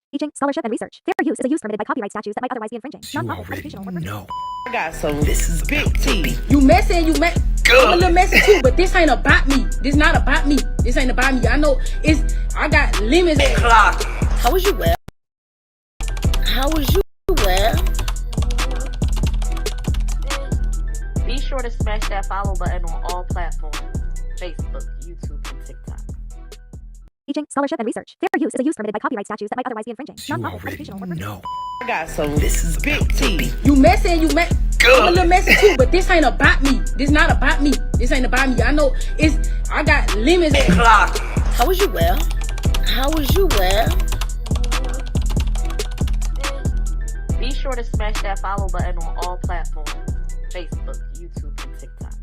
Teaching, scholarship, and research. Fair use is a use permitted by copyright statutes that might otherwise be infringing. You Non-profit, already educational, or know. I got some big tea. You messy, I'm a little messy too, but this ain't about me. This not about me. This ain't about me. I know I got limits. Clock. How was you well? How was you well? Be sure to smash that follow button on all platforms: Facebook, YouTube, and TikTok. Teaching, scholarship, and research. Fair use is a use permitted by copyright statutes that might otherwise be infringing. You Non-profit, already educational, or know. I got some big tea. You messy, I'm a little messy too, but this ain't about me. This not about me. This ain't about me. I know I got limits. Clock. How was you well? How was you well? Be sure to smash that follow button on all platforms: Facebook, YouTube, and TikTok.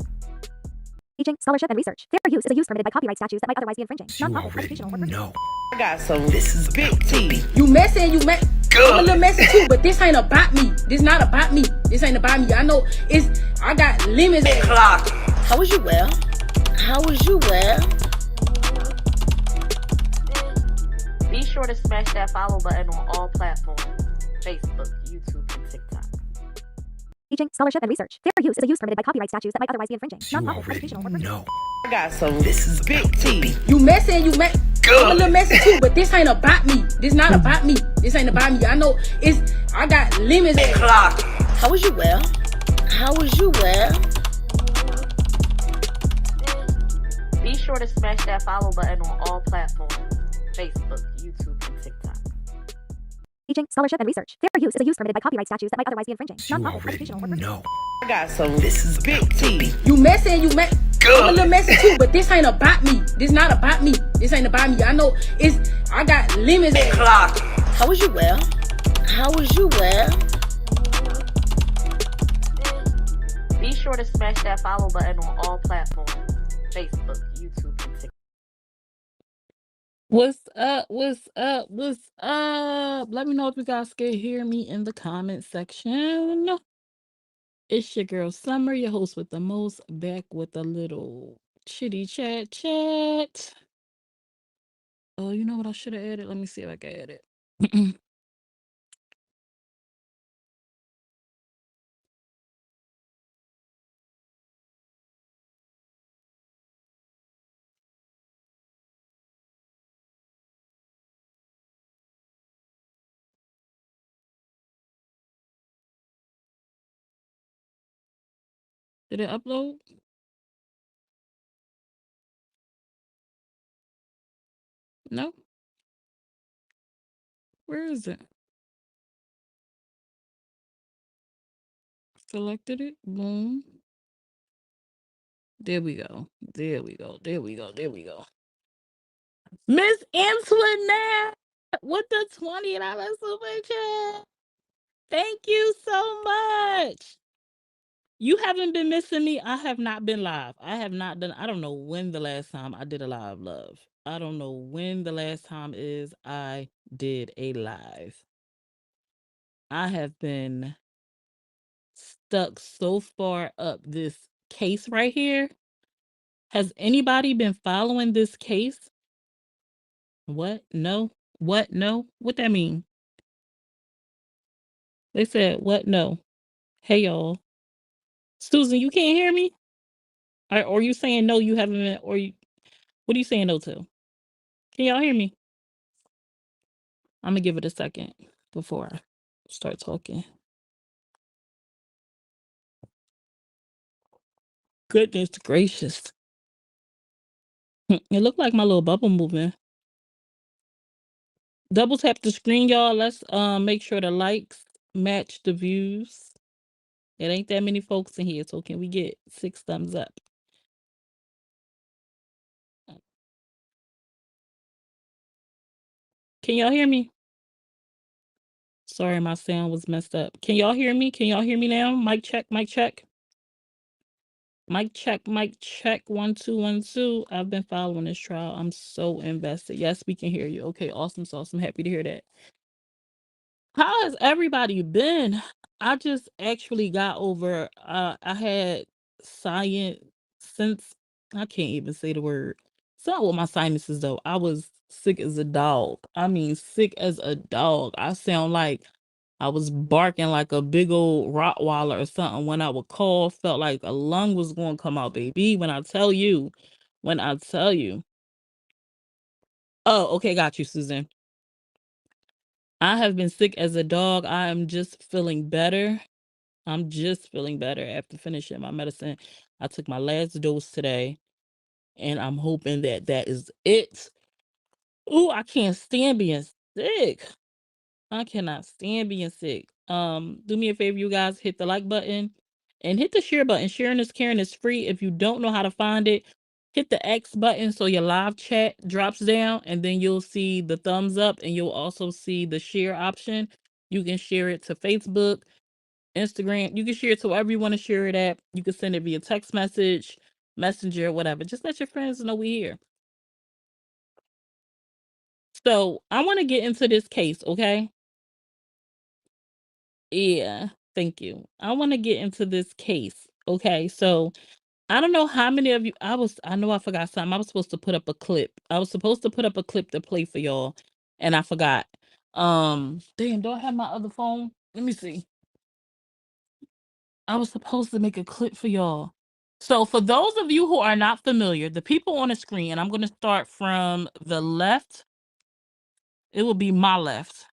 Teaching, scholarship, and research. Fair use is a use permitted by copyright statutes that might otherwise be infringing. You Non-profit, already educational, or know. I got some big tea. You messy, I'm a little messy too, but this ain't about me. This not about me. This ain't about me. I know I got limits. Clock. How was you well? How was you well? Be sure to smash that follow button on all platforms: Facebook, YouTube, and TikTok. Teaching, scholarship, and research. Fair use is a use permitted by copyright statutes that might otherwise be infringing. You Non-profit, already educational, or know. I got some big tea. You messy, I'm a little messy too, but this ain't about me. This not about me. This ain't about me. I know I got limits. Clock. How was you well? How was you well? Be sure to smash that follow button on all platforms: Facebook, YouTube, and TikTok. Teaching, scholarship, and research. Fair use is a use permitted by copyright statutes that might otherwise be infringing. You Non-profit, already educational, or know. I got some big tea. You messy, I'm a little messy too, but this ain't about me. This not about me. This ain't about me. I know I got limits. Clock. How was you well? How was you well? Be sure to smash that follow button on all platforms: Facebook, YouTube, and TikTok. What's up? What's up? What's up? Let me know if you guys can hear me in the comment section. It's your girl Summer, your host with the most, back with a little chitty chat. Oh, you know what I should have added? Let me see if I can add it. Did it upload? No. Where is it? Selected it. Boom. There we go. There we go. There we go. There we go. Miss Antoinette with the $20 super chat. Thank you so much. You haven't been missing me. I have not been live. I have not done. I don't know when the last time I did a live, love. I don't know when the last time is I did a live. I have been stuck so far up this case right here. Has anybody been following this case? What? No. What? No. What that mean? They said what? No. Hey y'all. Susan, you can't hear me? Or you saying no, you haven't been, or you, what are you saying no to? Can y'all hear me? I'm gonna give it a second before I start talking. Goodness gracious. It looked like my little bubble moving. Double tap the screen, y'all. Let's make sure the likes match the views. It ain't that many folks in here, so can we get 6 thumbs up? Can y'all hear me? Sorry, my sound was messed up. Can y'all hear me? Can y'all hear me now? Mic check, mic check. Mic check, mic check. 1 2 1 2. I've been following this trial. I'm so invested. Yes, we can hear you. Okay, awesome sauce. I'm happy to hear that. How has everybody been? I just actually got over I had science since I can't even say the word. It's not with my sinuses though. I was Sick as a dog. I mean, sick as a dog. I sound like I was barking like a big old Rottweiler or something when I would call. Felt like a lung was going to come out, baby. When I tell you. When I tell you. Oh, okay. Got you, Susan. I have been sick as a dog. I am just feeling better. I'm just feeling better after finishing my medicine. I took my last dose today, and I'm hoping that that is it. Ooh, I can't stand being sick. I cannot stand being sick. Do me a favor, you guys, hit the like button and hit the share button. Sharing is caring is free. If you don't know how to find it, hit the X button so your live chat drops down, and then you'll see the thumbs up, and you'll also see the share option. You can share it to Facebook, Instagram. You can share it to wherever you want to share it at. You can send it via text message, messenger, whatever. Just let your friends know we're here. So I want to get into this case, okay? Yeah, thank you. I want to get into this case. Okay, so I don't know how many of you I know I forgot something. I was supposed to put up a clip. I was supposed to put up a clip to play for y'all, and I forgot. Damn, do I have my other phone? Let me see. I was supposed to make a clip for y'all. So for those of you who are not familiar, the people on the screen, and I'm going to start from the left. It will be my left.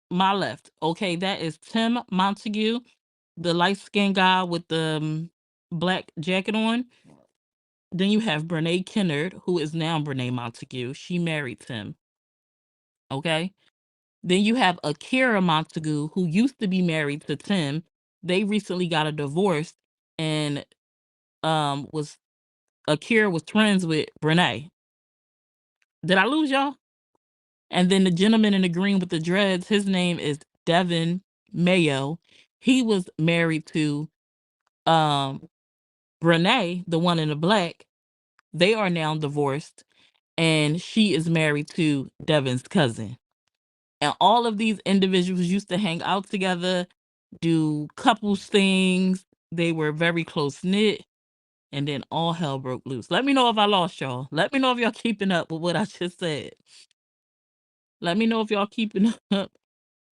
My left. Okay, that is Tim Montague, the light-skinned guy with the black jacket on. Then you have Brenay Kennard, who is now Brenay Montague. She married Tim. Okay. Then you have Akira Montague, who used to be married to Tim. They recently got a divorce, and was Akira was friends with Brenay. Did I lose y'all? And then the gentleman in the green with the dreads, his name is Devin Mayo. He was married to Brenay, the one in the black. They are now divorced, and she is married to Devin's cousin. And all of these individuals used to hang out together, do couples things. They were very close knit, and then all hell broke loose. Let me know if I lost y'all. Let me know if y'all keeping up with what I just said. Let me know if y'all keeping up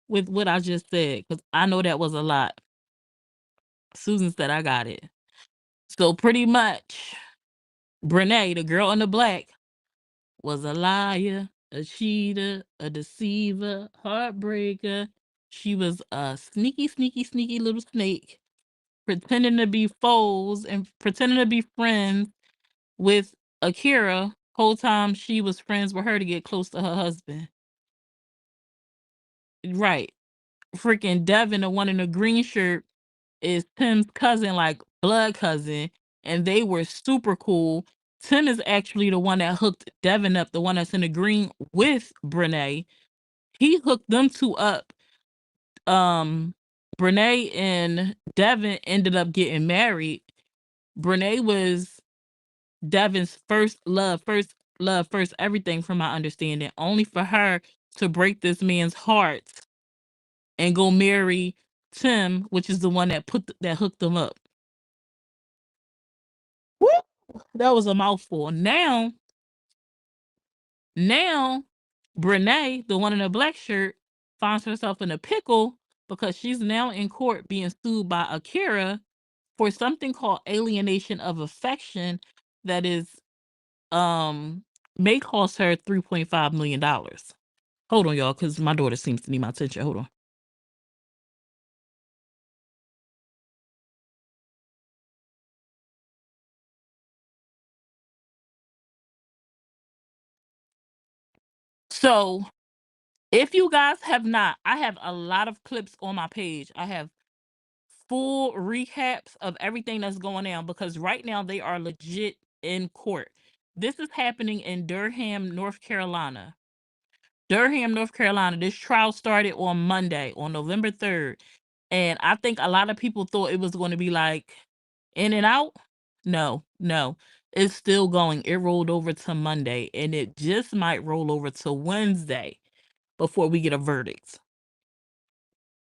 with what I just said, because I know that was a lot. Susan said I got it. So pretty much, Brenay, the girl in the black, was a liar, a cheater, a deceiver, heartbreaker. She was a sneaky, sneaky, sneaky little snake, pretending to be foes and pretending to be friends with Akira. Whole time she was friends with her to get close to her husband. Right. Freaking Devin, the one in the green shirt, is Tim's cousin, like blood cousin, and they were super cool. Tim is actually the one that hooked Devin up, the one that's in the green with Brenay. He hooked them two up. Brenay and Devin ended up getting married. Brenay was Devin's first love, first everything from my understanding, only for her to break this man's heart and go marry Tim, which is the one that that hooked them up. Woo! That was a mouthful. Now, Brenay, the one in the black shirt, finds herself in a pickle because she's now in court being sued by Akira for something called alienation of affection that is may cost her $3.5 million. Hold on, y'all, because my daughter seems to need my attention. Hold on. So if you guys have not, I have a lot of clips on my page. I have full recaps of everything that's going on because right now they are legit in court. This is happening in Durham, North Carolina. Durham, North Carolina. This trial started on Monday, on November 3rd. And I think a lot of people thought it was going to be like in and out. No, no. It's still going. It rolled over to Monday, and it just might roll over to Wednesday before we get a verdict.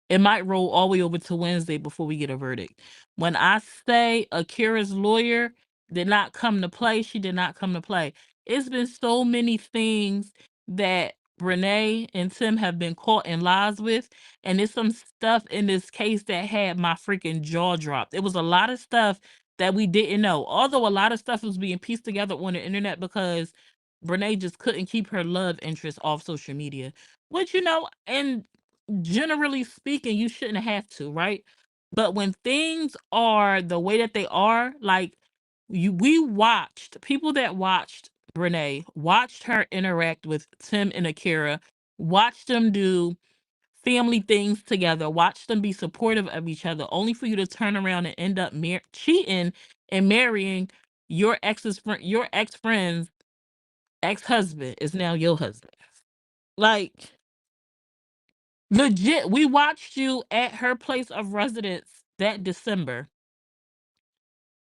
It might roll all the way over to Wednesday before we get a verdict. When I say Akira's lawyer did not come to play, she did not come to play. It's been so many things that Brenay and Tim have been caught in lies with, and there's some stuff in this case that had my freaking jaw dropped. It was a lot of stuff that we didn't know. Although a lot of stuff was being pieced together on the internet because Brenay just couldn't keep her love interest off social media. Which, and generally speaking, you shouldn't have to, right? But when things are the way that they are, like we watched people that watched Brenay, watched her interact with Tim and Akira, watched them do family things together, watched them be supportive of each other, only for you to turn around and end up cheating and marrying your your ex friend's ex husband is now your husband. Like, legit, we watched you at her place of residence that December.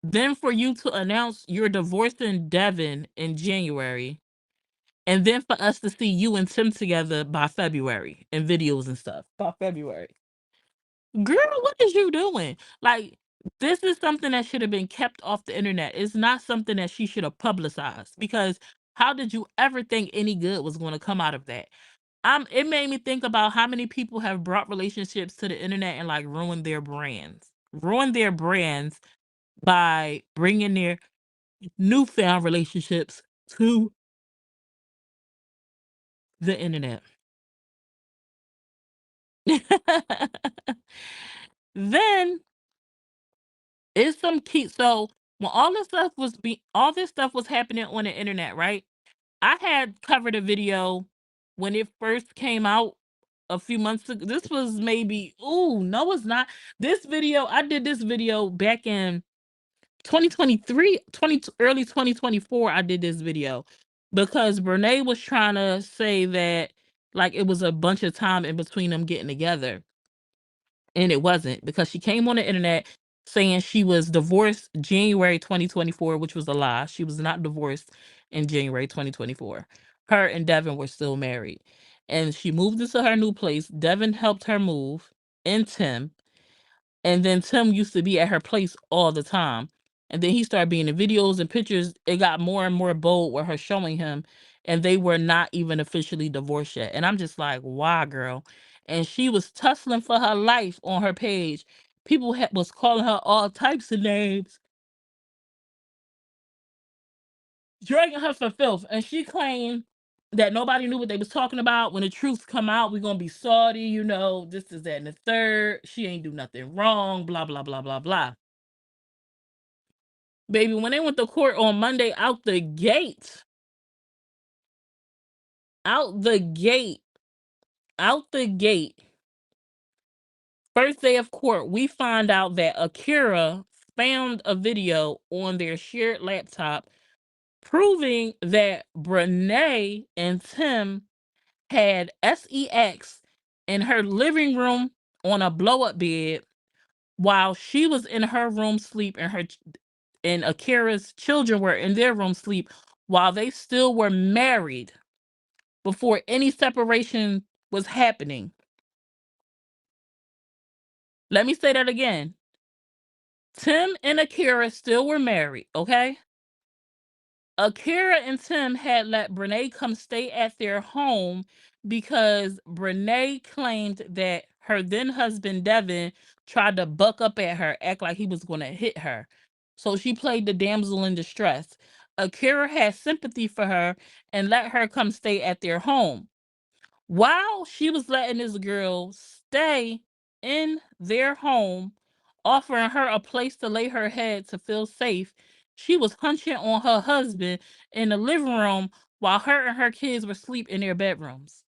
Then for you to announce you're divorcing Devin in January. And then for us to see you and Tim together by February in videos and stuff. By February. Girl, what is you doing? Like, this is something that should have been kept off the internet. It's not something that she should have publicized, because how did you ever think any good was going to come out of that? It made me think about how many people have brought relationships to the internet and like ruined their brands. Ruined their brands by bringing their newfound relationships to the internet. Then it's some key. So when all this stuff was happening on the internet, right? I had covered a video when it first came out a few months ago. This was maybe, ooh, no, it's not. I did this video back in 2023, early 2024. I did this video because Brenay was trying to say that like it was a bunch of time in between them getting together. And it wasn't, because she came on the internet saying she was divorced January 2024, which was a lie. She was not divorced in January 2024. Her and Devin were still married. And she moved into her new place. Devin helped her move, and Tim. And then Tim used to be at her place all the time. And then he started being in videos and pictures. It got more and more bold with her showing him. And they were not even officially divorced yet. And I'm just like, why, girl? And she was tussling for her life on her page. People was calling her all types of names, dragging her for filth. And she claimed that nobody knew what they was talking about. When the truth come out, we're going to be sorry, this is that and the third. She ain't do nothing wrong, blah, blah, blah, blah, blah. Baby, when they went to court on Monday, out the gate, out the gate, out the gate, first day of court, we find out that Akira found a video on their shared laptop proving that Brenay and Tim had sex in her living room on a blow-up bed while she was in her room sleep, and Akira's children were in their room sleep while they still were married before any separation was happening. Let me say that again. Tim and Akira still were married, okay? Akira and Tim had let Brenay come stay at their home because Brenay claimed that her then husband Devin tried to buck up at her, act like he was going to hit her. So she played the damsel in distress. Akira had sympathy for her and let her come stay at their home. While she was letting this girl stay in their home, offering her a place to lay her head to feel safe, she was hunching on her husband in the living room while her and her kids were asleep in their bedrooms.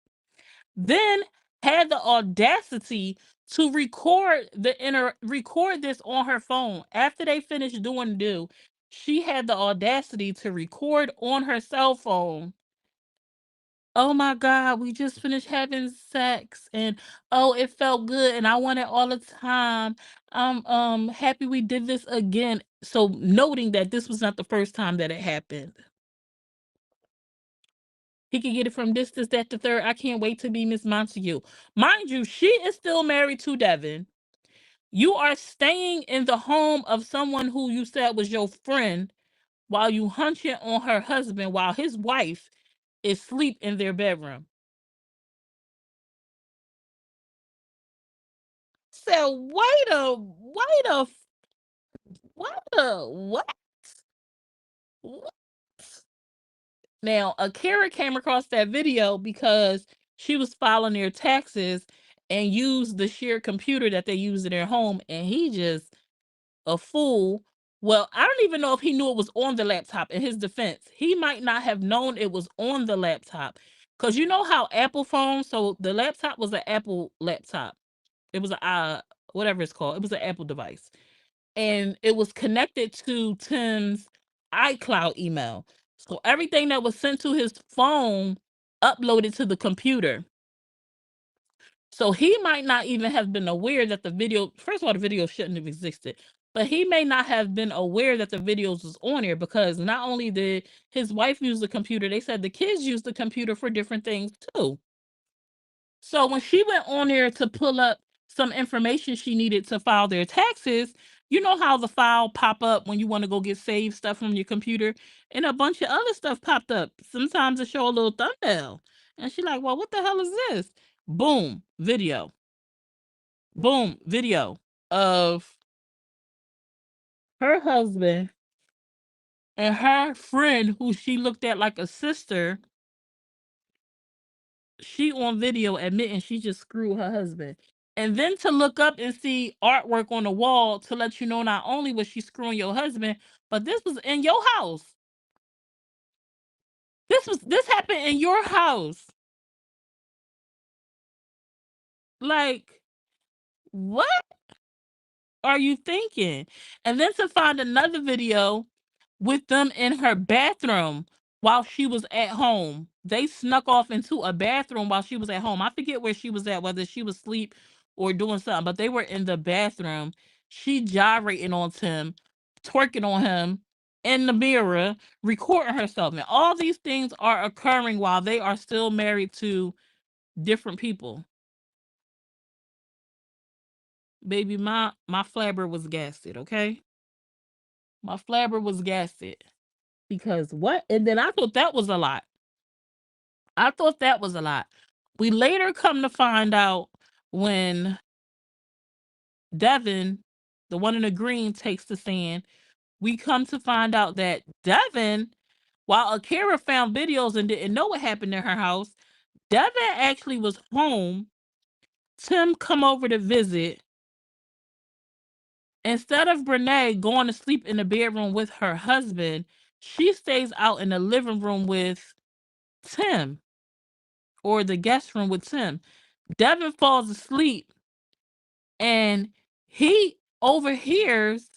Then had the audacity to record this on her phone after they finished doing due. She had the audacity to record on her cell phone. Oh my God, we just finished having sex, and oh, it felt good and I want it all the time. I'm happy we did this again. So noting that this was not the first time that it happened. He could get it from this, that, the third. I can't wait to be Miss Montague. Mind you, she is still married to Devin. You are staying in the home of someone who you said was your friend while you hunching on her husband while his wife is asleep in their bedroom. So what? What? Now, Akira came across that video because she was filing their taxes and used the shared computer that they use in their home, and he just a fool. Well, I don't even know if he knew it was on the laptop. In his defense, he might not have known it was on the laptop. Because you know how Apple phones, so the laptop was an Apple laptop. It was a whatever it's called. It was an Apple device. And it was connected to Tim's iCloud email. So everything that was sent to his phone uploaded to the computer. So he might not even have been aware that the video, first of all, the video shouldn't have existed, but he may not have been aware that the videos was on there because not only did his wife use the computer, they said the kids used the computer for different things too. So when she went on there to pull up some information she needed to file their taxes, you know how the file pop up when you want to go get saved stuff from your computer, and a bunch of other stuff popped up. Sometimes it show a little thumbnail, and she like, well, what the hell is this? Boom, video. Boom, video of her husband and her friend who she looked at like a sister. She on video admitting she just screwed her husband. And then to look up and see artwork on the wall to let you know not only was she screwing your husband, but this was in your house. This happened in your house. Like, what are you thinking? And then to find another video with them in her bathroom while she was at home. They snuck off into a bathroom while she was at home. I forget where she was at, whether she was asleep or doing something, but they were in the bathroom. She gyrating on Tim, twerking on him in the mirror, recording herself. And all these things are occurring while they are still married to different people. Baby, my flabber was gasted, okay? My flabber was gasted. Because what? And then I thought that was a lot. I thought that was a lot. We later come to find out when Devin, the one in the green, takes the stand, we come to find out that Devin, while Akira found videos and didn't know what happened in her house, Devin actually was home. Tim come over to visit. Instead of Brenay going to sleep in the bedroom with her husband, she stays out in the living room with Tim, or the guest room with Tim. Devin falls asleep and he overhears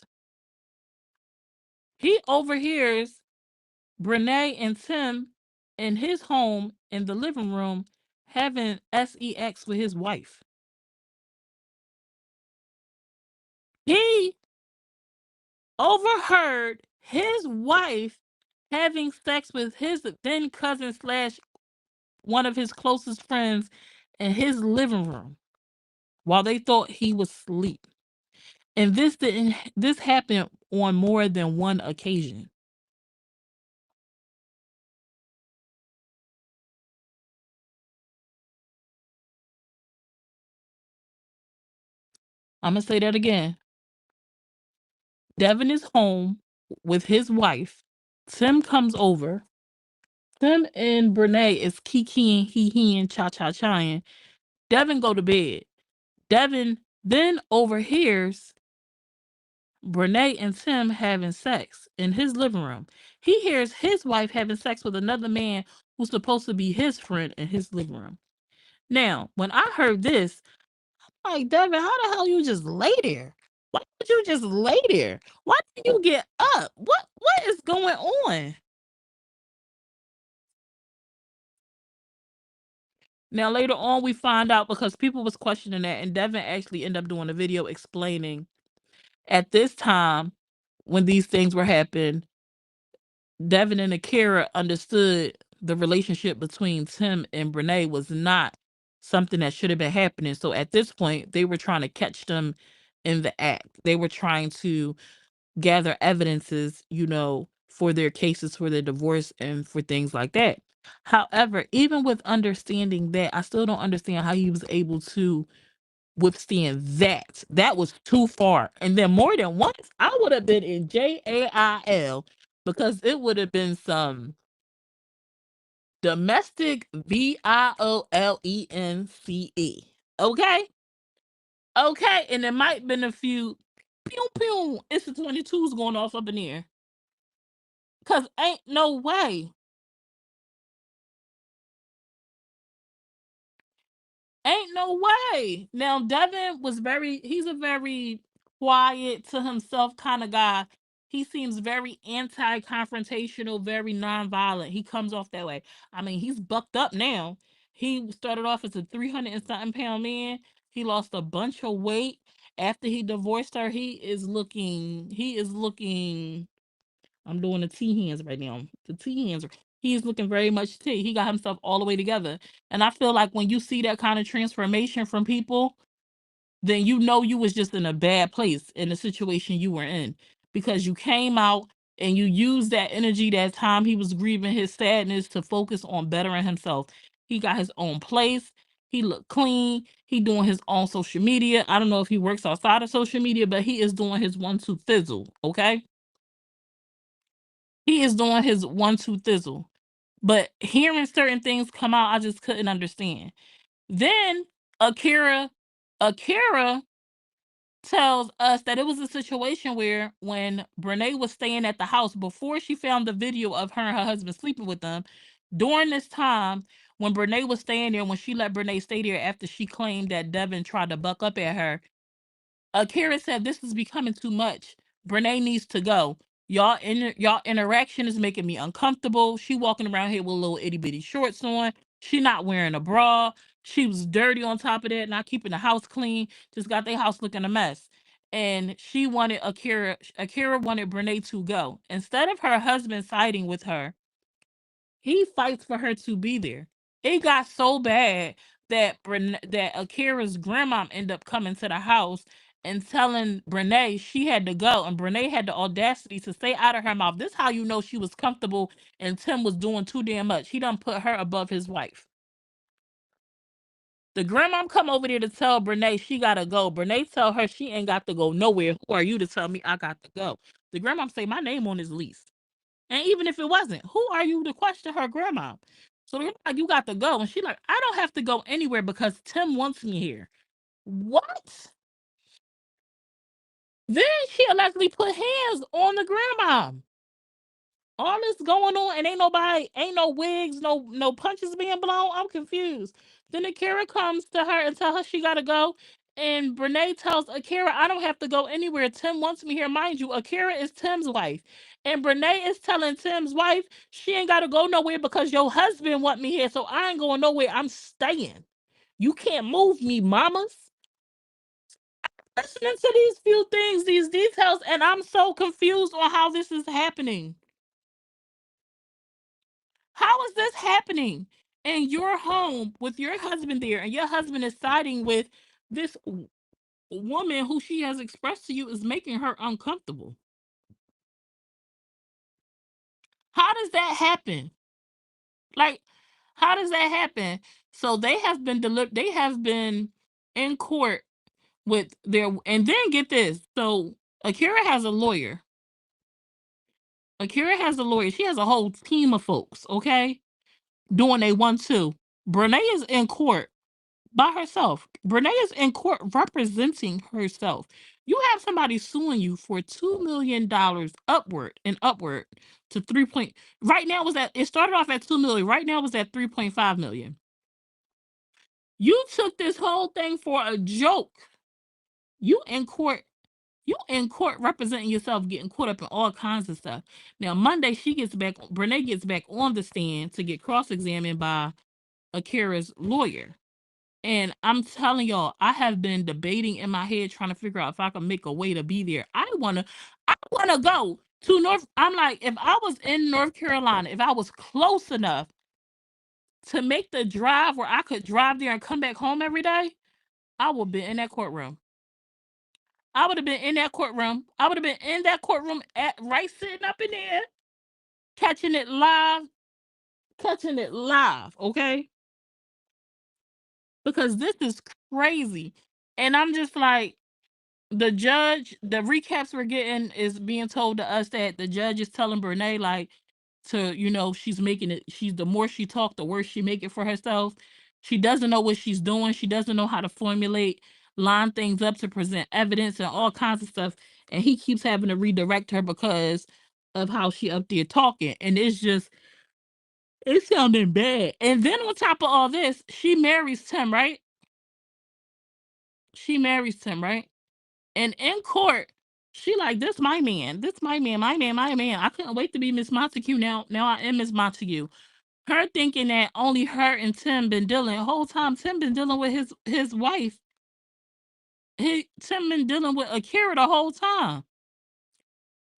Brenay and Tim in his home in the living room having sex with his wife. He overheard his wife having sex with his then cousin slash one of his closest friends in his living room while they thought he was asleep. And this happened on more than one occasion. I'm gonna say that again. Devin is home with his wife. Tim comes over. Tim and Brenay is kikiing, hee-heeing, cha-cha-chaing. Devin go to bed. Devin then overhears Brenay and Tim having sex in his living room. He hears his wife having sex with another man who's supposed to be his friend in his living room. Now, when I heard this, I'm like, Devin, how the hell you just lay there? Why did you just lay there? Why did you get up? What is going on? Now later on we find out because people was questioning that, and Devin actually ended up doing a video explaining at this time when these things were happening, Devin and Akira understood the relationship between Tim and Brenay was not something that should have been happening. So at this point, they were trying to catch them in the act. They were trying to gather evidences, for their cases, for their divorce, and for things like that. However, even with understanding that, I still don't understand how he was able to withstand that. That was too far. And then more than once, I would have been in jail because it would have been some domestic violence. Okay? Okay. And there might have been a few pew pew. It's the 22s going off up in here. Cause ain't no way. Ain't no way. Now Devin was he's a very quiet to himself kind of guy. He seems very anti-confrontational, very non-violent. He comes off that way. I mean, he's bucked up now. He started off as a 300 and something pound man. He lost a bunch of weight after he divorced her. He is looking I'm doing the T hands right now. The T hands. He's looking very much T. He got himself all the way together. And I feel like when you see that kind of transformation from people, then you know you was just in a bad place in the situation you were in. Because you came out and you used that energy, that time he was grieving his sadness to focus on bettering himself. He got his own place. He looked clean. He doing his own social media. I don't know if he works outside of social media, but he is doing his 1-2 fizzle. Okay. He is doing his 1-2 thizzle. But hearing certain things come out, I just couldn't understand. Then Akira tells us that it was a situation where when Brenay was staying at the house before she found the video of her and her husband sleeping with them, during this time when Brenay was staying there, when she let Brenay stay there after she claimed that Devin tried to buck up at her, Akira said, "This is becoming too much. Brenay needs to go. Y'all interaction is making me uncomfortable. She walking around here with little itty bitty shorts on. She not wearing a bra. She was dirty on top of that, not keeping the house clean. Just got their house looking a mess." And she wanted Akira wanted Brenay to go. Instead of her husband siding with her, he fights for her to be there. It got so bad that that Akira's grandma ended up coming to the house and telling Brenay she had to go, and Brenay had the audacity to say out of her mouth, "This how you know she was comfortable and Tim was doing too damn much. He done put her above his wife." The grandma come over there to tell Brenay she gotta go. Brenay tell her she ain't got to go nowhere. Who are you to tell me I got to go? The grandma say my name on his lease. And even if it wasn't, who are you to question her grandma? So they're like, you got to go. And she like, I don't have to go anywhere because Tim wants me here. What? Then she allegedly put hands on the grandma. All this going on and ain't no wigs, no punches being blown. I'm confused. Then Akira comes to her and tell her she gotta go. And Brenay tells Akira, I don't have to go anywhere. Tim wants me here. Mind you, Akira is Tim's wife. And Brenay is telling Tim's wife she ain't gotta go nowhere because your husband want me here. So I ain't going nowhere. I'm staying. You can't move me, mamas. Listening to these few things, these details, and I'm so confused on how this is happening. How is this happening in your home with your husband there, and your husband is siding with this woman who she has expressed to you is making her uncomfortable? How does that happen? Like, how does that happen? So they have been they have been in court with their, and then get this. So Akira has a lawyer. Akira has a lawyer. She has a whole team of folks, okay? Doing a 1-2. Brenay is in court by herself. Brenay is in court representing herself. You have somebody suing you for $2 million upward to 3 point. Right now was at, it started off at 2 million. Right now was at 3.5 million. You took this whole thing for a joke. You in court. You in court representing yourself, getting caught up in all kinds of stuff. Now Monday Brenay gets back on the stand to get cross-examined by Akira's lawyer. And I'm telling y'all, I have been debating in my head trying to figure out if I can make a way to be there. I wanna go to North. I'm like, if I was in North Carolina, if I was close enough to make the drive where I could drive there and come back home every day, I would be in that courtroom. I would have been in that courtroom. I would have been in that courtroom at right sitting up in there. catching it live, okay? Because this is crazy. And I'm just like, the recaps we're getting is being told to us that the judge is telling Brenay, like, she's making it, the more she talk, the worse she make it for herself. She doesn't know what she's doing. She doesn't know how to line things up to present evidence and all kinds of stuff. And he keeps having to redirect her because of how she up there talking. And it's sounding bad. And then on top of all this, she marries Tim, right? And in court, she like, this my man. This my man, my man, my man. I couldn't wait to be Miss Montague now. Now I am Miss Montague. Her thinking that only her and Tim been dealing. The whole time Tim been dealing with his wife. Tim been dealing with Akira the whole time.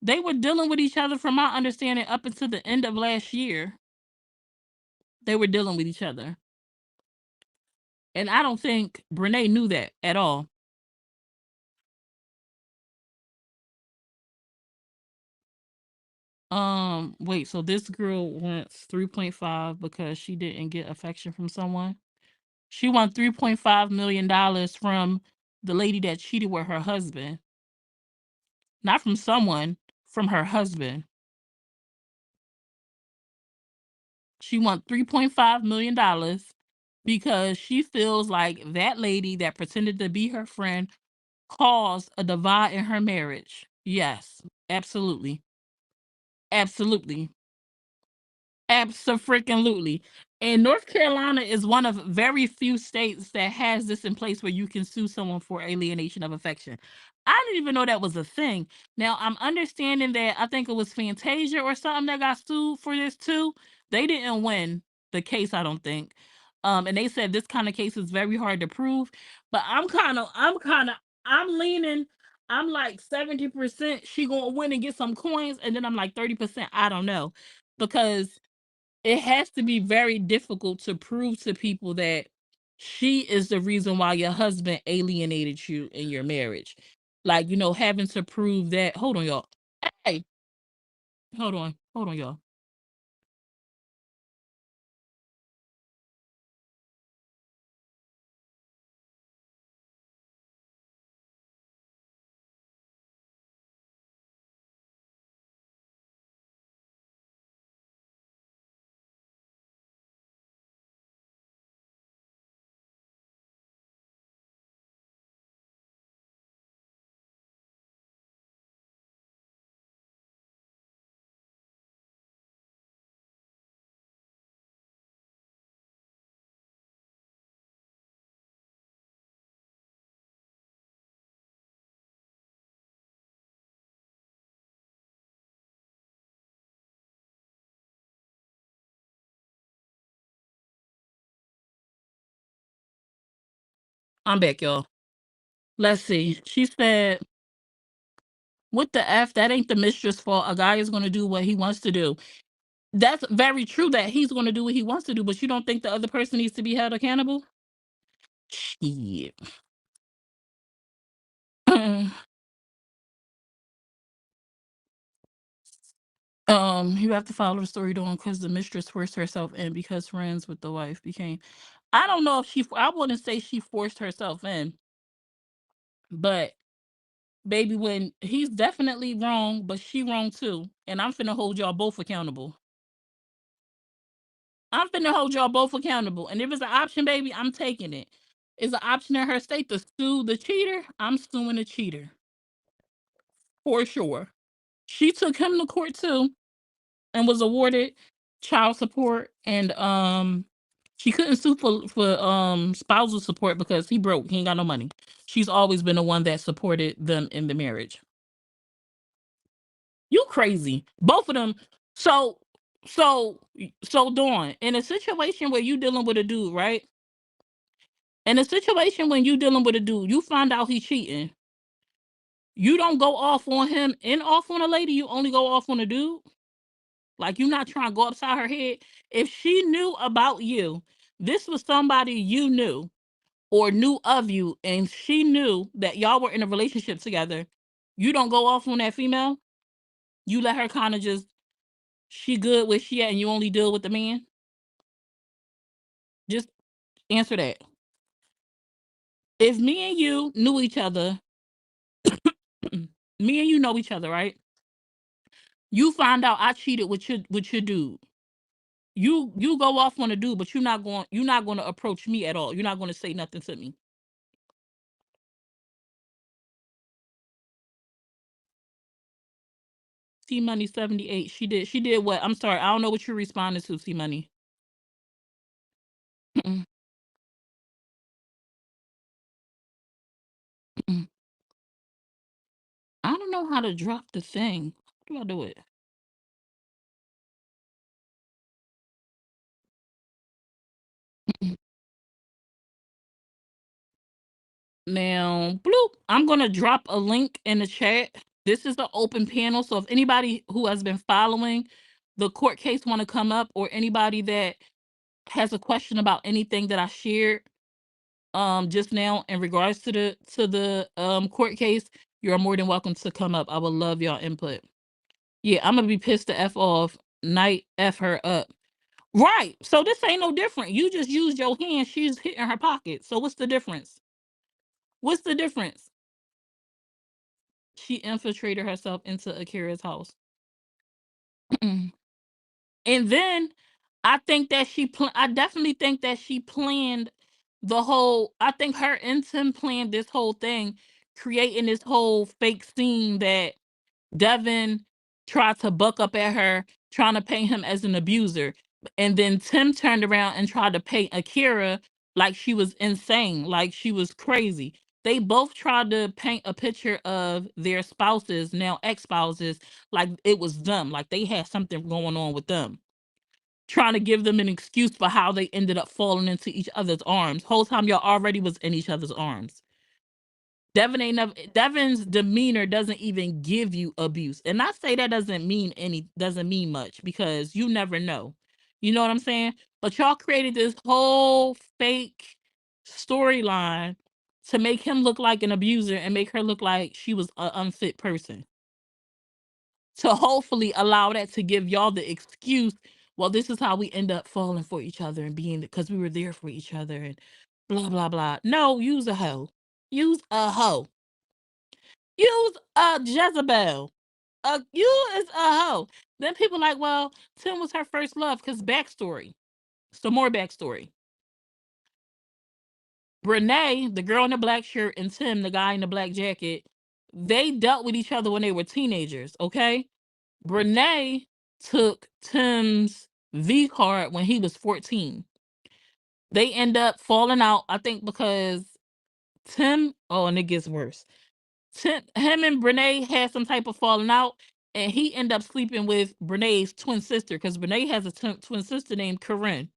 They were dealing with each other, from my understanding, up until the end of last year. They were dealing with each other. And I don't think Brenay knew that at all. Wait, so this girl wants 3.5 because she didn't get affection from someone. She won $3.5 million from the lady that cheated with her husband. Not from someone, from her husband. She won $3.5 million because she feels like that lady that pretended to be her friend caused a divide in her marriage. Yes, absolutely. Absolutely. Abso-freaking-lutely. And North Carolina is one of very few states that has this in place where you can sue someone for alienation of affection. I didn't even know that was a thing. Now, I'm understanding that I think it was Fantasia or something that got sued for this too. They didn't win the case, I don't think. And they said this kind of case is very hard to prove. But I'm leaning, I'm like 70% she gonna win and get some coins, and then I'm like 30%, I don't know. Because it has to be very difficult to prove to people that she is the reason why your husband alienated you in your marriage. Like, having to prove that. Hold on, y'all. Hey, hold on, y'all. I'm back, y'all. Let's see. She said, what the F? That ain't the mistress' fault. A guy is going to do what he wants to do. That's very true that he's going to do what he wants to do, but you don't think the other person needs to be held accountable? Shit. You have to follow the story doing because the mistress forced herself in because friends with the wife became. I don't know if I wouldn't say she forced herself in, but baby, when he's definitely wrong, but she wrong too, and I'm finna hold y'all both accountable. I'm finna hold y'all both accountable, and if it's an option, baby, I'm taking it. It's an option in her state to sue the cheater. I'm suing the cheater for sure. She took him to court too, and was awarded child support, and she couldn't sue for spousal support because he broke. He ain't got no money. She's always been the one that supported them in the marriage. You crazy. Both of them. So so Dawn, in a situation where you dealing with a dude, right? In a situation when you dealing with a dude, you find out he cheating. You don't go off on him and off on a lady, you only go off on a dude. Like, you're not trying to go upside her head. If she knew about you, this was somebody you knew or knew of you, and she knew that y'all were in a relationship together, you don't go off on that female. You let her kind of just She good where she at and you only deal with the man? Just answer that. If me and you knew each other, me and you know each other, right? You find out I cheated with your dude. You go off on a dude, but you're not going to approach me at all. You're not going to say nothing to me. C Money 78. She did what? I'm sorry. I don't know what you're responding to, C Money. Mm-mm, mm-mm. I don't know how to drop the thing. How do I do it? Mm-mm. Now, bloop. I'm gonna drop a link in the chat. This is the open panel. So if anybody who has been following the court case want to come up, or anybody that has a question about anything that I shared just now in regards to the court case, you're more than welcome to come up. I would love y'all input. Yeah, I'm gonna be pissed the F off. Night F her up. Right. So this ain't no different. You just used your hand, she's hitting her pocket. So what's the difference? What's the difference? She infiltrated herself into Akira's house. And then I definitely think that she planned the whole I think her and Tim planned this whole thing, creating this whole fake scene that Devin tried to buck up at her, trying to paint him as an abuser. And then Tim turned around and tried to paint Akira like she was insane, like she was crazy. They both tried to paint a picture of their spouses, now ex-spouses, like it was them, like they had something going on with them. Trying to give them an excuse for how they ended up falling into each other's arms. Whole time y'all already was in each other's arms. Devin's demeanor doesn't even give you abuse. And I say that doesn't mean much because you never know. You know what I'm saying? But y'all created this whole fake storyline to make him look like an abuser and make her look like she was an unfit person. To hopefully allow that to give y'all the excuse, well, this is how we end up falling for each other and being because we were there for each other and blah blah blah. No, use a hoe. Use a hoe. Use a Jezebel. You is a hoe. Then people like, well, Tim was her first love because backstory. Some more backstory. Brenay, the girl in the black shirt, and Tim, the guy in the black jacket, they dealt with each other when they were teenagers, okay? Brenay took Tim's V card when he was 14. They end up falling out, I think, because and it gets worse. Him and Brenay had some type of falling out, and he ended up sleeping with Brenay's twin sister because Brenay has a twin sister named Corinne.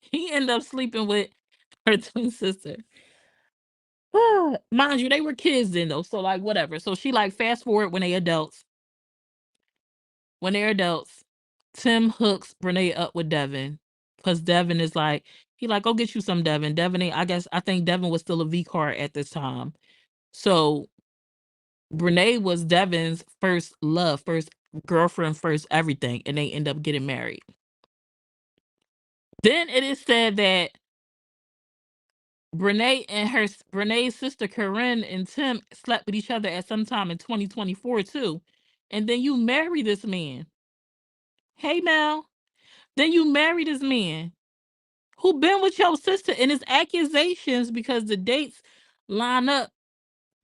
He ended up sleeping with her twin sister. Mind you, they were kids then though, so like whatever. So she like fast forward when they adults. When they're adults, Tim hooks Brenay up with Devin because Devin is like he like go get you some Devin. Devin ain't. I think Devin was still a V card at this time. So Brenay was Devin's first love, first girlfriend, first everything, and they end up getting married. Then it is said that Brenay's sister Corinne and Tim slept with each other at some time in 2024 too. And then you marry this man. Hey Mel. Then you marry this man who been with your sister, and his accusations because the dates line up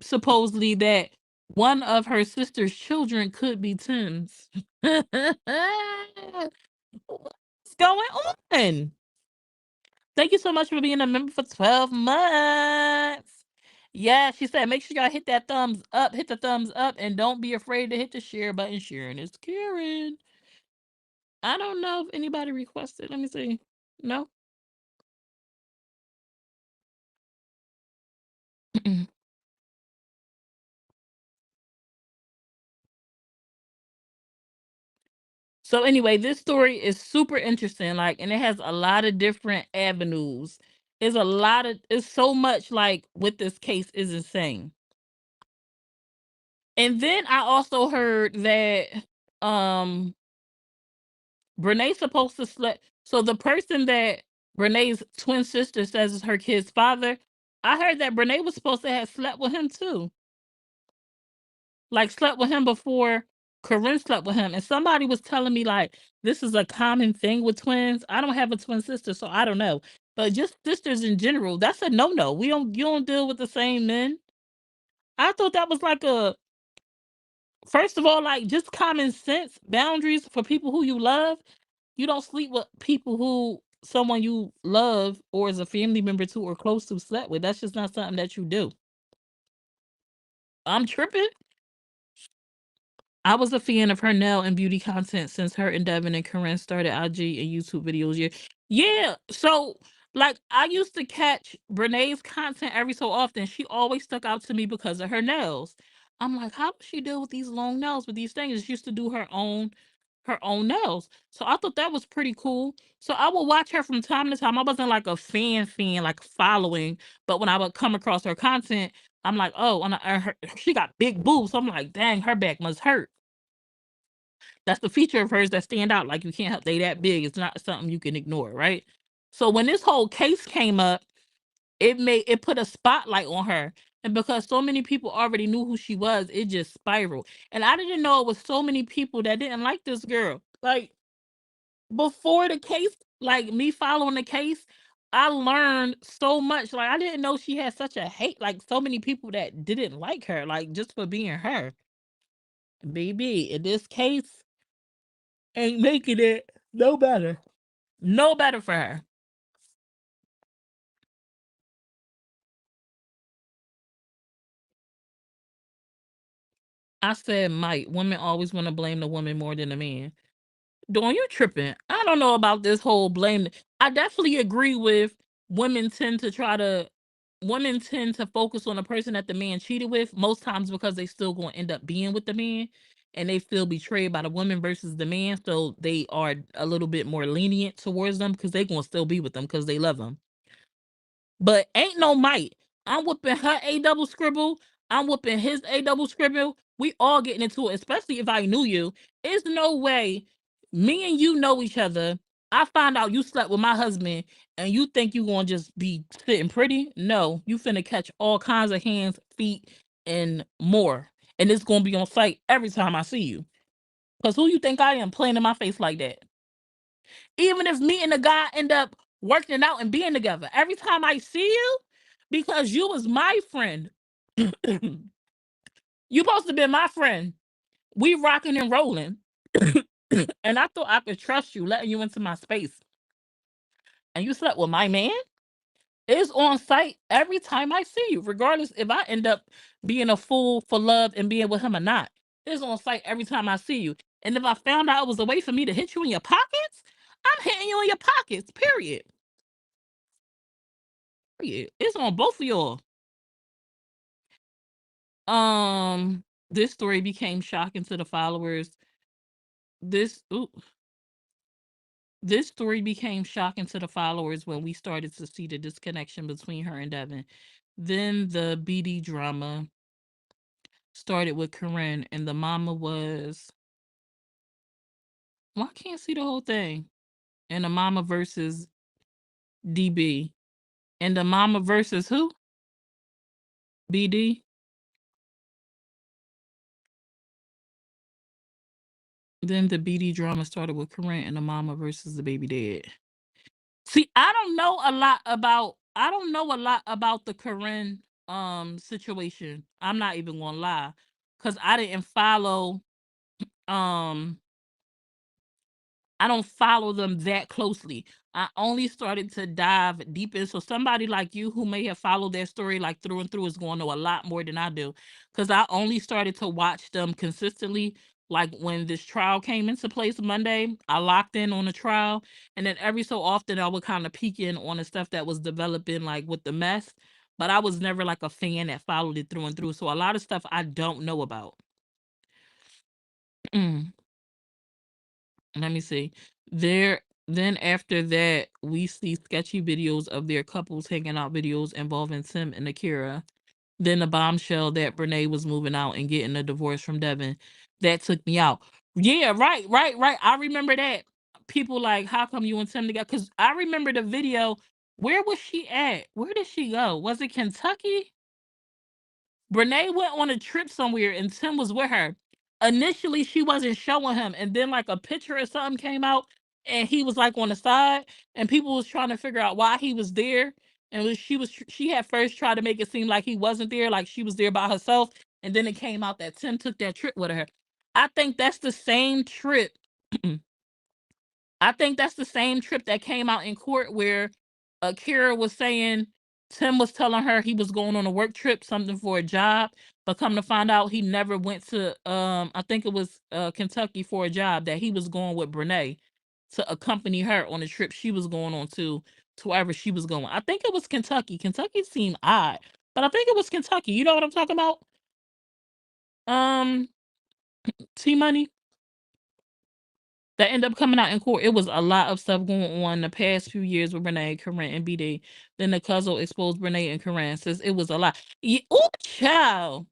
supposedly that one of her sister's children could be Tim's. What's going on? Thank you so much for being a member for 12 months. Yeah, she said, make sure y'all hit that thumbs up, hit the thumbs up, and don't be afraid to hit the share button. Sharing is Karen. I don't know if anybody requested. Let me see. No? So anyway, this story is super interesting, like, and it has a lot of different avenues. It's so much like with this case is insane. And then I also heard that um Brenay's supposed to slept. So the person that Brenay's twin sister says is her kid's father, I heard that Brenay was supposed to have slept with him too. Like slept with him before Corinne slept with him. And somebody was telling me like this is a common thing with twins. I don't have a twin sister, so I don't know. But just sisters in general, that's a no-no. You don't deal with the same men. I thought that was like a first of all, like just common sense boundaries for people who you love. You don't sleep with people who someone you love or is a family member to or close to slept with. That's just not something that you do. I'm tripping. I was a fan of her nail and beauty content since her and Devin and Corinne started IG and YouTube videos. Yeah. So like I used to catch Brenay's content every so often. She always stuck out to me because of her nails. I'm like, how does she deal with these long nails with these things? She used to do her own nails. So I thought that was pretty cool. So I would watch her from time to time. I wasn't like a fan, like following, but when I would come across her content, I'm like, oh, she got big boobs. So I'm like, dang, her back must hurt. That's the feature of hers that stand out. Like you can't help they that big. It's not something you can ignore, right? So when this whole case came up, it put a spotlight on her. And because so many people already knew who she was, it just spiraled. And I didn't know it was so many people that didn't like this girl. Like before the case, like me following the case, I learned so much. Like I didn't know she had such a hate, like so many people that didn't like her, like just for being her. Baby, in this case, ain't making it no better. No better for her. I said, Mike, women always want to blame the woman more than the man. Dawn, you tripping. I don't know about this whole blame. I definitely agree with women tend to try to women tend to focus on the person that the man cheated with most times because they still going to end up being with the man and they feel betrayed by the woman versus the man, so they are a little bit more lenient towards them because they going to still be with them because they love them. But ain't no might. I'm whooping her A double scribble. I'm whooping his A double scribble. We all getting into it, especially if I knew you. There's no way me and you know each other. I find out you slept with my husband and you think you gonna just be sitting pretty. No, you finna catch all kinds of hands, feet, and more. And it's gonna be on sight every time I see you. Cause who you think I am playing in my face like that? Even if me and the guy end up working out and being together, every time I see you, because you was my friend, you supposed to be my friend. We rocking and rolling. And I thought I could trust you, letting you into my space. And you slept with my man? It's on site every time I see you, regardless if I end up being a fool for love and being with him or not. It's on site every time I see you. And if I found out it was a way for me to hit you in your pockets, I'm hitting you in your pockets, period. It's on both of y'all. This story became shocking to the followers. This ooh, this story became shocking to the followers when we started to see the disconnection between her and Devin. Then the BD drama started with Corinne, and the mama was. Well, I can't see the whole thing. And the mama versus DB, and the mama versus who? BD. Then the BD drama started with Corinne and the mama versus the baby dad. See, I don't know a lot about the Corinne situation. I'm not even gonna lie. Cause um I don't follow them that closely. I only started to dive deep in. So somebody like you who may have followed their story like through and through is going to know a lot more than I do. Because I only started to watch them consistently like when this trial came into place Monday. I locked in on the trial. And then every so often I would kind of peek in on the stuff that was developing like with the mess. But I was never like a fan that followed it through and through. So a lot of stuff I don't know about. Let me see. Then after that, we see sketchy videos of their couples hanging out videos involving Tim and Akira. Then the bombshell that Brenay was moving out and getting a divorce from Devin. That took me out. Yeah, right. I remember that. people like, how come you and Tim together? Because I remember the video. Where was she at? Where did she go? Was it Kentucky? Brenay went on a trip somewhere and Tim was with her. Initially, she wasn't showing him, and then like a picture or something came out, and he was like on the side, and people was trying to figure out why he was there. And she had first tried to make it seem like he wasn't there, like she was there by herself, and then it came out that Tim took that trip with her. I think that's the same trip. I think that's the same trip that came out in court where Akira was saying Tim was telling her he was going on a work trip, something for a job, but come to find out he never went to I think it was Kentucky for a job, that he was going with Brenay to accompany her on the trip she was going on to wherever she was going. I think it was Kentucky. Kentucky seemed odd, but I think it was Kentucky. You know what I'm talking about? Um T Money. That ended up coming out in court. It was a lot of stuff going on the past few years with Brenay, Corinne, and BD. Then the cousin exposed Brenay and Corinne. Says it was a lot. Oh, child.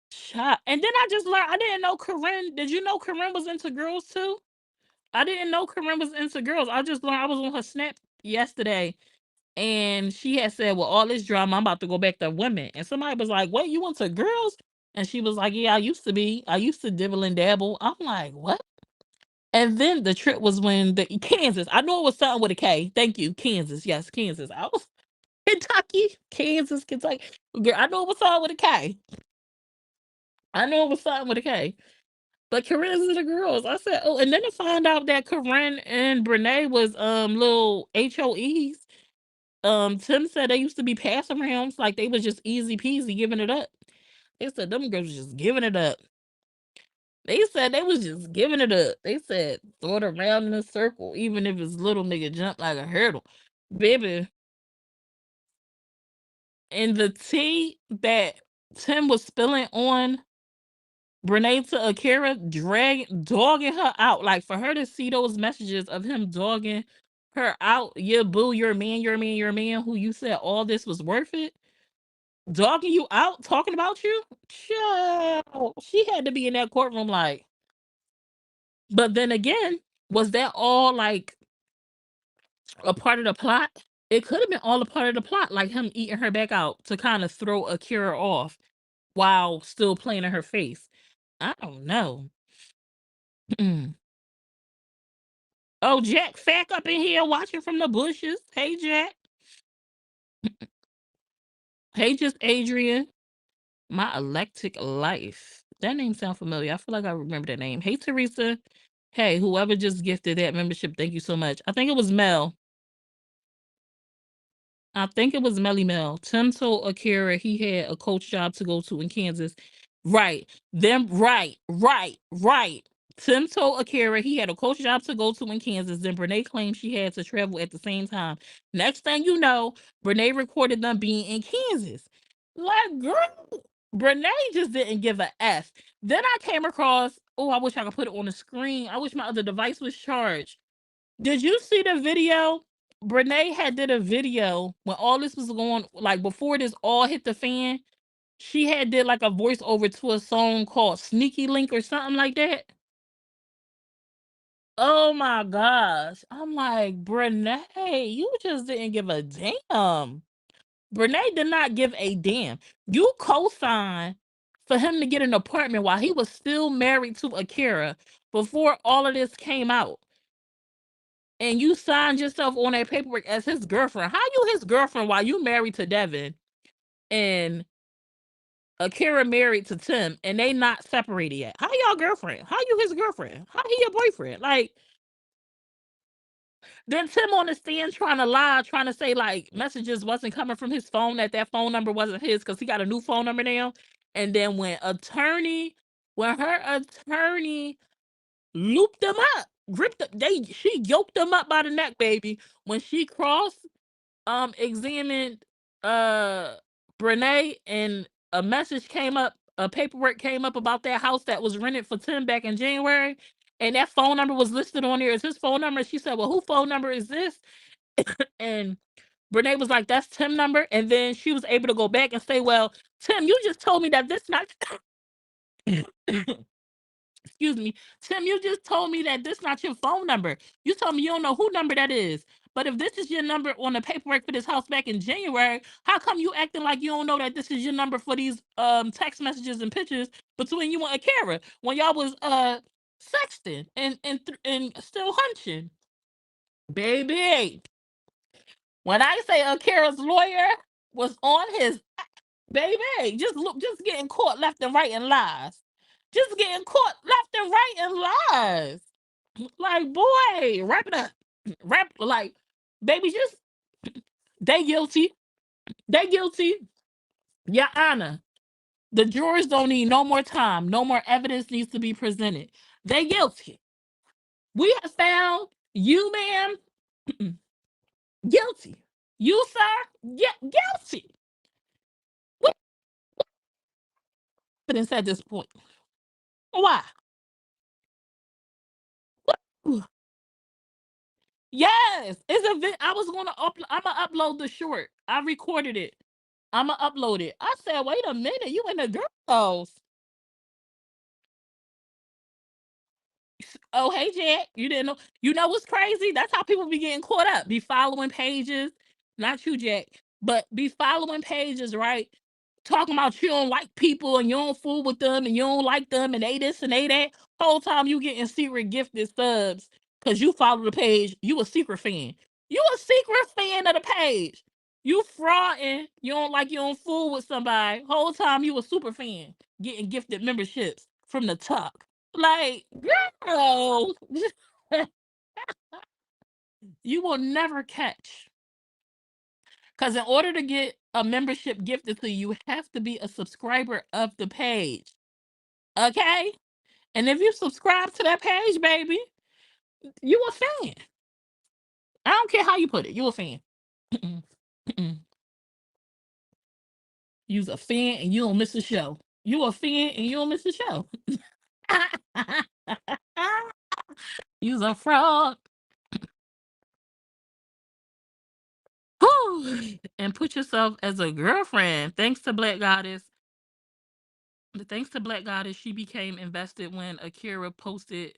Child. And then I just learned, I didn't know Corinne. Did you know Corinne was into girls too? I didn't know Corinne was into girls. I just learned, I was on her Snap yesterday, and she had said, well, all this drama, I'm about to go back to women. And somebody was like, what, you into girls? And she was like, yeah, I used to be. I used to dibble and dabble. I'm like, what? And then the trip was when the Kansas. I know it was something with a K. Thank you, Kansas. Yes, Kansas. I was Kentucky, Kansas, Kentucky. Girl, I know it was something with a K. I know it was something with a K. But Corinne's are the girls. I said, oh, and then to find out that Corinne and Brenay was little HOEs. Tim said they used to be passing rounds, like they was just easy peasy giving it up. They said them girls was just giving it up. They said they was just giving it up. They said throw it around in a circle, even if it's little nigga jump like a hurdle. Baby. And the tea that Tim was spilling on Brenay to Akira, dogging her out. Like for her to see those messages of him dogging her out, yeah, boo, your man, your man, your man, who you said all this was worth it, dogging you out, talking about you. Child, she had to be in that courtroom like. But then again, was that all like a part of the plot? It could have been all a part of the plot, like him eating her back out to kind of throw Akira off while still playing in her face. I don't know. Oh, Jack Fack up in here watching from the bushes. Hey, Jack. Hey, just Adrian. My Electric Life. That name sounds familiar. I feel like I remember that name. Hey, Teresa. Hey, whoever just gifted that membership, thank you so much. I think it was Mel. I think it was Melly Mel. Tim told Akira he had a coach job to go to in Kansas. Right. Right. Tim told Akira he had a coach job to go to in Kansas. Then Brenay claimed she had to travel at the same time. Next thing you know, Brenay recorded them being in Kansas. Like, girl, Brenay just didn't give a F. Then I came across, oh, I wish I could put it on the screen. I wish my other device was charged. Did you see the video? Brenay had did a video when all this was going, like before this all hit the fan. She had did like a voiceover to a song called Sneaky Link or something like that. Oh my gosh. I'm like, Brenay, you just didn't give a damn. Brenay did not give a damn. You co-signed for him to get an apartment while he was still married to Akira before all of this came out. And you signed yourself on that paperwork as his girlfriend. How you his girlfriend while you married to Devin and Akira married to Tim and they not separated yet? How y'all girlfriend? How you his girlfriend? How he your boyfriend? Like, then Tim on the stand trying to lie, trying to say like messages wasn't coming from his phone, that phone number wasn't his because he got a new phone number now. And then when her attorney looped them up, she yoked them up by the neck, baby. When she examined Brenay and a message came up, a paperwork came up about that house that was rented for Tim back in January, and that phone number was listed on there as his phone number. She said, well, who phone number is this? And Brenay was like, that's Tim number. And then she was able to go back and say, well, Tim, you just told me that this not excuse me, Tim, you just told me that this not your phone number. You told me you don't know who number that is. But if this is your number on the paperwork for this house back in January, how come you acting like you don't know that this is your number for these text messages and pictures between you and Akira when y'all was sexting and still hunching? Baby, when I say Akira's lawyer was on his baby, just getting caught left and right in lies. Just getting caught left and right in lies. Like, boy, wrap it up. Wrap like, baby, just they guilty. They guilty. Your Honor. The jurors don't need no more time. No more evidence needs to be presented. They guilty. We have found you, ma'am, guilty. You, sir, guilty. What evidence at this point? Why? What? Yes, it's a I was gonna upload. I'm gonna upload the short. I recorded it. I'm gonna upload it. I said, wait a minute, you in the girls? Oh, hey, Jack. You didn't know. You know what's crazy? That's how people be getting caught up. Be following pages. Not you, Jack, but be following pages, right? Talking about you don't like people and you don't fool with them and you don't like them and they this and they that. Whole time you getting secret gifted subs because you follow the page. You a secret fan. You a secret fan of the page. You frauding. You don't fool with somebody. Whole time you a super fan getting gifted memberships from the tuck. Like, girl, you will never catch. Because in order to get a membership gifted to you, you have to be a subscriber of the page. Okay? And if you subscribe to that page, baby, you a fan. I don't care how you put it. You a fan. You's a fan and you don't miss a show. You a fan and you don't miss a show. You's a fraud. And put yourself as a girlfriend. Thanks to Black Goddess, she became invested when Akira posted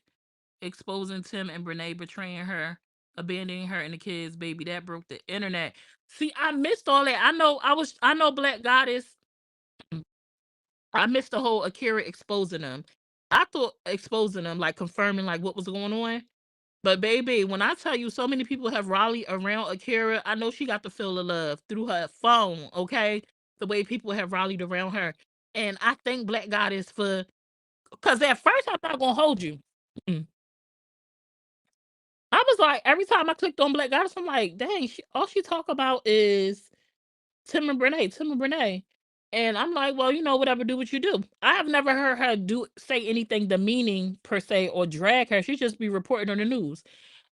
exposing Tim and Brenay betraying her, abandoning her and the kids. Baby, that broke the internet. See, I missed all that. I know Black Goddess. I missed the whole Akira exposing them. I thought exposing them, like confirming like what was going on. But baby, when I tell you so many people have rallied around Akira, I know she got to feel the love through her phone, okay? The way people have rallied around her. And I thank Black Goddess for, because at first I'm not going to hold you. I was like, every time I clicked on Black Goddess, I'm like, dang, all she talk about is Tim and Brenay. And I'm like, well, whatever, do what you do. I have never heard her say anything demeaning per se or drag her. She just be reporting on the news.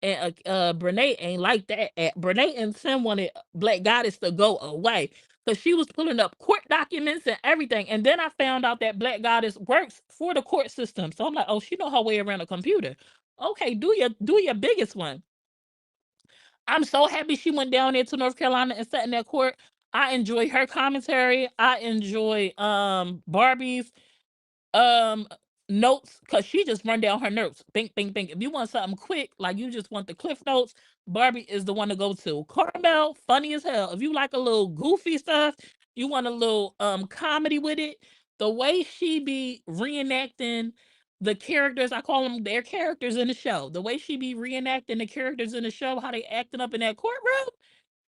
And Brenay ain't like that. Brenay and Tim wanted Black Goddess to go away because she was pulling up court documents and everything. And then I found out that Black Goddess works for the court system. So I'm like, oh, she know her way around a computer. Okay, do your biggest one. I'm so happy she went down there to North Carolina and sat in that court. I enjoy her commentary. I enjoy Barbie's notes because she just run down her notes. Think. If you want something quick, like you just want the cliff notes, Barbie is the one to go to. Carmel, funny as hell. If you like a little goofy stuff, you want a little comedy with it. The way she be reenacting the characters, I call them their characters in the show. The way she be reenacting the characters in the show, how they acting up in that courtroom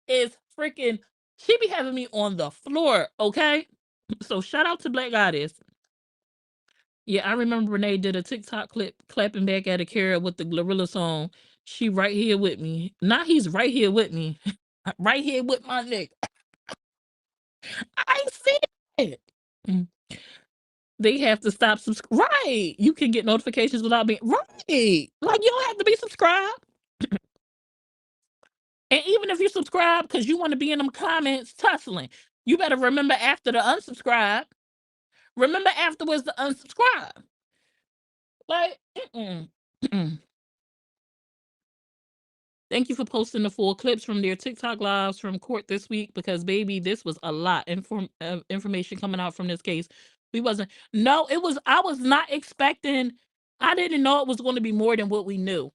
is freaking. She be having me on the floor. Okay, so shout out to Black Goddess. Yeah, I remember Brenay did a TikTok clip clapping back at Akira with the Glorilla song. She right here with me. Not he's right here with me. Right here with my nigga. I ain't seen it. They have to stop subscribe. Right. You can get notifications without being right. Like you don't have to be subscribed. And even if you subscribe because you want to be in them comments tussling, you better remember after the unsubscribe. Remember afterwards to unsubscribe. Like, Thank you for posting the full clips from their TikTok lives from court this week because, baby, this was a lot information coming out from this case. I was not expecting I didn't know it was going to be more than what we knew.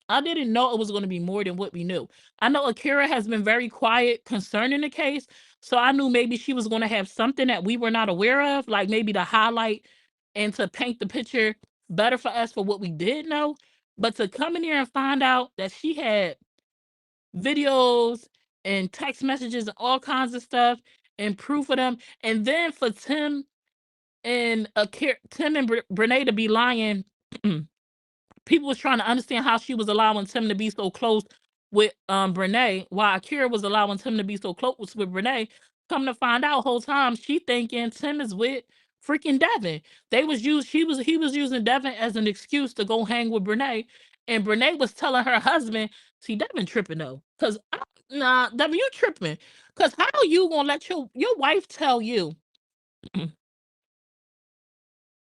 I didn't know it was going to be more than what we knew. I know Akira has been very quiet concerning the case, so I knew maybe she was going to have something that we were not aware of, like maybe to highlight and to paint the picture better for us for what we did know. But to come in here and find out that she had videos and text messages and all kinds of stuff and proof of them, and then for Tim and Brenay to be lying. People was trying to understand how she was allowing Tim to be so close with Brenay, while Akira was allowing Tim to be so close with Brenay. Come to find out, whole time she thinking Tim is with freaking Devin. He was using Devin as an excuse to go hang with Brenay, and Brenay was telling her husband, "See, Devin tripping though, cause nah, Devin, you tripping, cause how you gonna let your wife tell you?"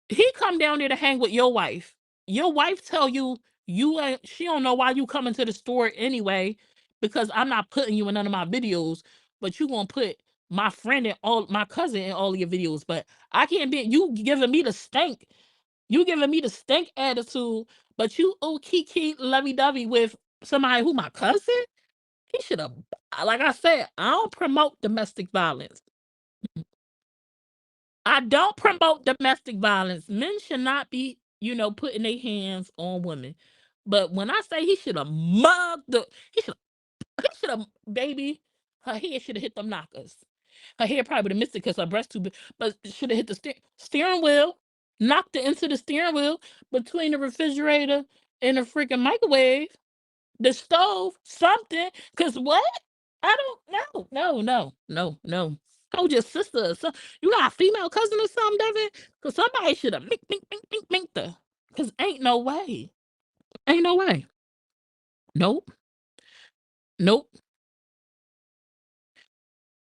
He come down there to hang with your wife. Your wife tell you you ain't, she don't know why you coming to the store anyway, because I'm not putting you in none of my videos, but you gonna put my friend and all my cousin in all of your videos. But I can't be, you giving me the stink. You giving me the stink attitude, but you kiki lovey dovey with somebody who my cousin? He should have, like I said, I don't promote domestic violence. I don't promote domestic violence. Men should not be, putting their hands on women. But when I say he should have mugged he should have, baby, her head should have hit them knockers. Her hair probably would have missed it because her breast too big, but should have hit the steering wheel, knocked it into the steering wheel between the refrigerator and the freaking microwave, the stove, something. Cause what? I don't no. Told your sister or something. You got a female cousin or something, Devin? Cause somebody should have mink her. Cause ain't no way. Ain't no way. Nope. Nope.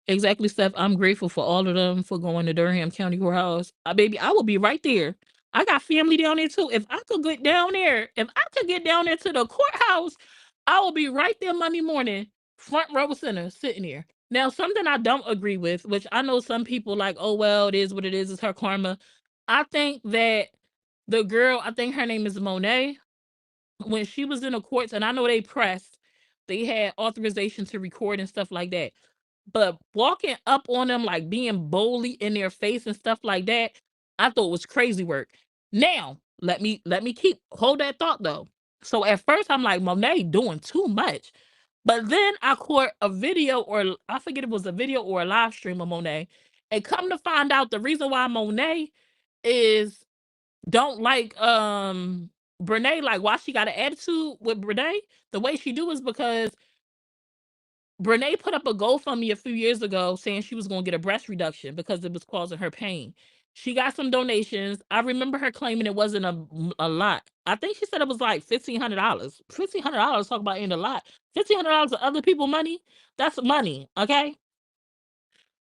Exactly, Steph. I'm grateful for all of them for going to Durham County Courthouse. Baby, I will be right there. I got family down there too. If I could get down there to the courthouse, I will be right there Monday morning, front row center, sitting there. Now, something I don't agree with, which I know some people like, oh well, it is what it is, it's her karma. I think that the girl, I think her name is Monet, when she was in the courts, and I know they pressed, they had authorization to record and stuff like that. But walking up on them, like being boldly in their face and stuff like that, I thought was crazy work. Now, let me hold that thought though. So at first I'm like, Monet doing too much. But then I caught a video, or I forget it was a video or a live stream of Monet. And come to find out, the reason why Monet is don't like Brenay, like why she got an attitude with Brenay, the way she do is because Brenay put up a GoFundMe a few years ago saying she was going to get a breast reduction because it was causing her pain. She got some donations. I remember her claiming it wasn't a lot. I think she said it was like $1,500. $1,500, talk about ain't a lot. $1,500 of other people money, that's money, okay?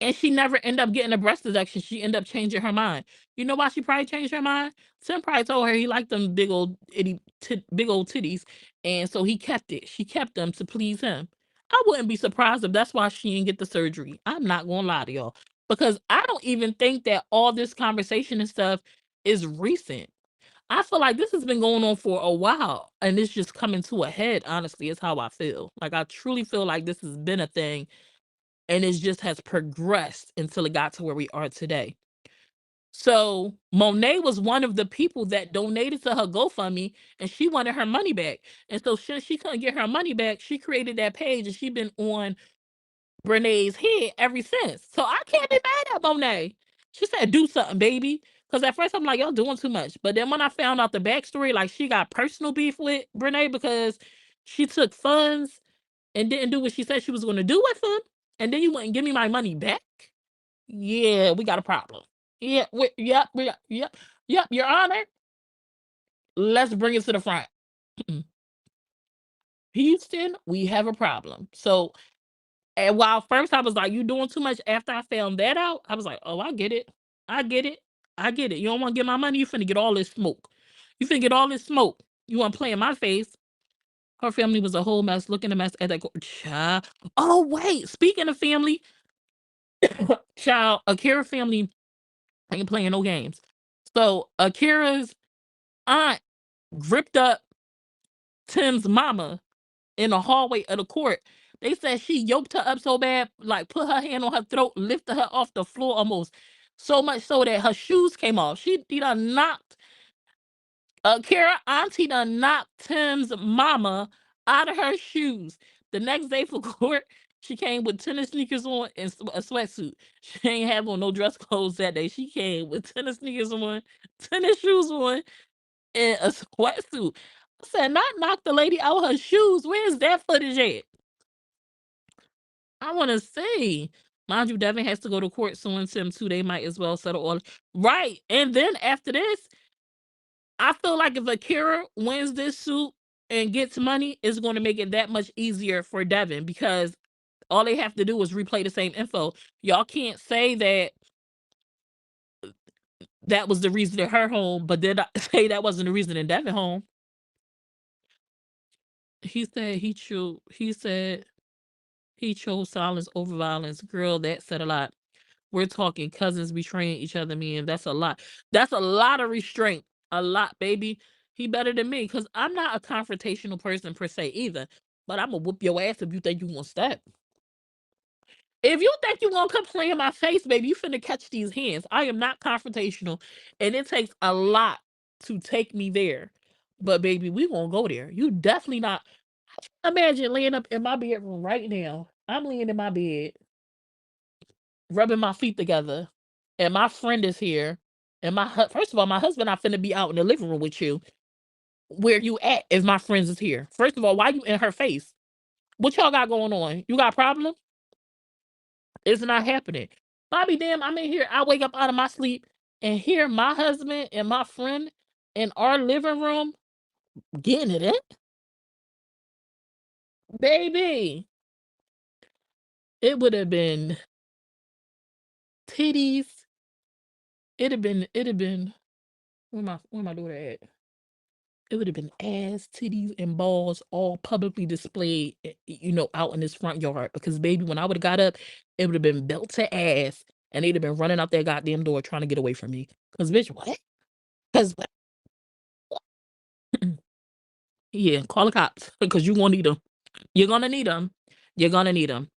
And she never ended up getting a breast reduction. She ended up changing her mind. You know why she probably changed her mind? Tim probably told her he liked them big old big old titties, and so he kept it. She kept them to please him. I wouldn't be surprised if that's why she didn't get the surgery. I'm not gonna lie to y'all, because I don't even think that all this conversation and stuff is recent. I feel like this has been going on for a while, and it's just coming to a head. Honestly, is how I feel. Like I truly feel like this has been a thing, and it just has progressed until it got to where we are today. So Monet was one of the people that donated to her GoFundMe, and she wanted her money back. And so since she couldn't get her money back, she created that page, and she been on Brenay's head ever since. So I can't be mad at Monet. She said, "Do something, baby." Because at first I'm like, y'all doing too much. But then when I found out the backstory, like she got personal beef with Brenay because she took funds and didn't do what she said she was going to do with them, and then you wouldn't give me my money back. Yeah, we got a problem. Yeah, yep, Your Honor. Let's bring it to the front. Houston, we have a problem. So, and while first I was like, you doing too much, after I found that out, I was like, oh, I get it. I get it. I get it. You don't want to get my money, you finna get all this smoke. You finna get all this smoke. You want to play in my face. Her family was a whole mess, looking a mess at that child. Oh, wait. Speaking of family, child, Akira family ain't playing no games. So Akira's aunt gripped up Tim's mama in the hallway of the court. They said she yoked her up so bad, like put her hand on her throat, lifted her off the floor almost. So much so that her shoes came off. She done knocked Kara auntie done knocked Tim's mama out of her shoes. The next day for court, she came with tennis sneakers on and a sweatsuit. She ain't have on no dress clothes that day. She came with tennis sneakers on, tennis shoes on, and a sweatsuit. I said, not knock the lady out her shoes. Where's that footage at? I want to see. Mind you, Devin has to go to court suing Tim too. They might as well settle all. Right. And then after this, I feel like if Akira wins this suit and gets money, it's going to make it that much easier for Devin because all they have to do is replay the same info. Y'all can't say that was the reason in her home, but then say that wasn't the reason in Devin home. He said he chose silence over violence. Girl, that said a lot. We're talking cousins betraying each other, man. That's a lot. That's a lot of restraint. A lot, baby. He better than me because I'm not a confrontational person per se either. But I'm going to whoop your ass if you think you want to step. If you think you want to come play in my face, baby, you finna catch these hands. I am not confrontational. And it takes a lot to take me there. But, baby, we going to go there. You definitely not. Imagine laying up in my bedroom right now. I'm laying in my bed, rubbing my feet together, and my friend is here. And first of all, my husband, I finna be out in the living room with you. Where you at if my friends is here? First of all, why you in her face? What y'all got going on? You got a problem? It's not happening. Bobby, damn, I'm in here. I wake up out of my sleep and hear my husband and my friend in our living room getting it in. Baby, it would have been titties. It'd have been, where my daughter at? It would have been ass, titties, and balls all publicly displayed, out in this front yard. Because, baby, when I would have got up, it would have been belt to ass, and they'd have been running out their goddamn door trying to get away from me. Because, bitch, what? Because, what? Yeah, call the cops. Because you're going to need them. You're going to need them. You're going to need them.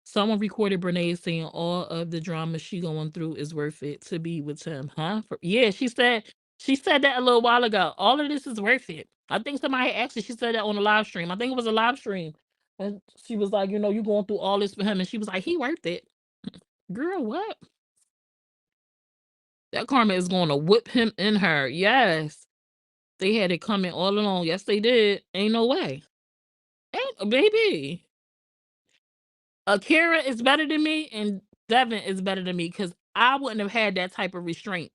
Someone recorded Brenay saying all of the drama she going through is worth it to be with him, huh? Yeah, she said that a little while ago. All of this is worth it. I think somebody actually she said that on a live stream. I think it was a live stream. And she was like, you going through all this for him. And she was like, he worth it. Girl, what? That karma is going to whip him in her. Yes. They had it coming all along. Yes, they did. Ain't no way. Ain't, baby. Akira is better than me and Devin is better than me because I wouldn't have had that type of restraint.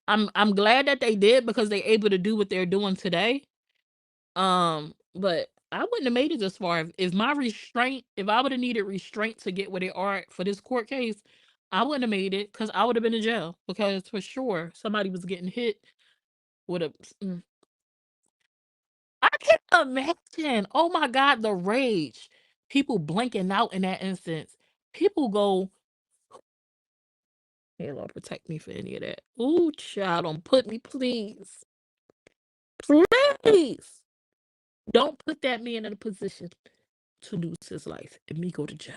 I'm glad that they did because they're able to do what they're doing today. But I wouldn't have made it this far if my restraint, if I would have needed restraint to get where they are for this court case, I wouldn't have made it because I would have been in jail because for sure somebody was getting hit with a. I can imagine. Oh my God, the rage. People blanking out in that instance. People go, hey, Lord, protect me for any of that. Ooh, child, don't put me, please. Please. Don't put that man in a position to lose his life and me go to jail.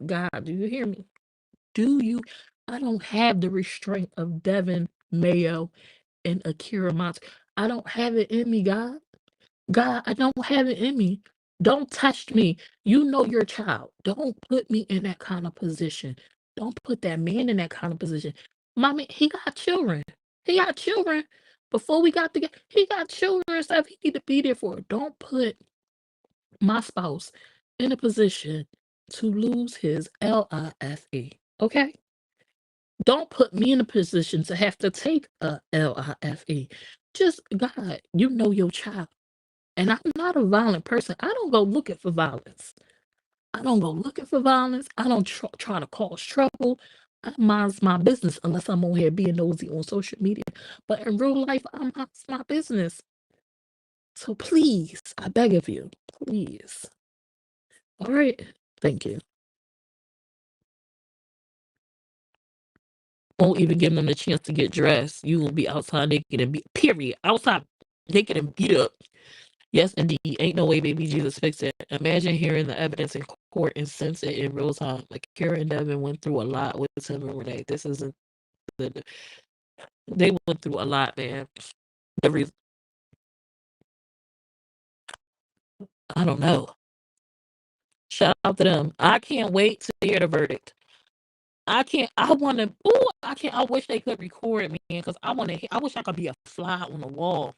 God, do you hear me? Do you? I don't have the restraint of Devin Mayo and Akira Montague. I don't have it in me, God. God, I don't have it in me. Don't touch me. You know your child. Don't put me in that kind of position. Don't put that man in that kind of position. Mommy, he got children. He got children. Before we got together, he got children and stuff. He need to be there for it. Don't put my spouse in a position to lose his LIFE. Okay? Don't put me in a position to have to take a LIFE. Just God, you know your child. And I'm not a violent person. I don't go looking for violence. I don't go looking for violence. I don't try to cause trouble. I mind my business unless I'm on here being nosy on social media. But in real life, I mind my business. So please, I beg of you, please. All right. Thank you. won't even give them the chance to get dressed. You will be outside naked and period. Outside naked and beat up. Yes, indeed. Ain't no way baby Jesus fixed it. Imagine hearing the evidence in court and sense it in real time. Like Kara and Devin went through a lot with Tim and Renee. This isn't they went through a lot, man. I don't know. Shout out to them. I can't wait to hear the verdict. I wish they could record me because I wish I could be a fly on the wall.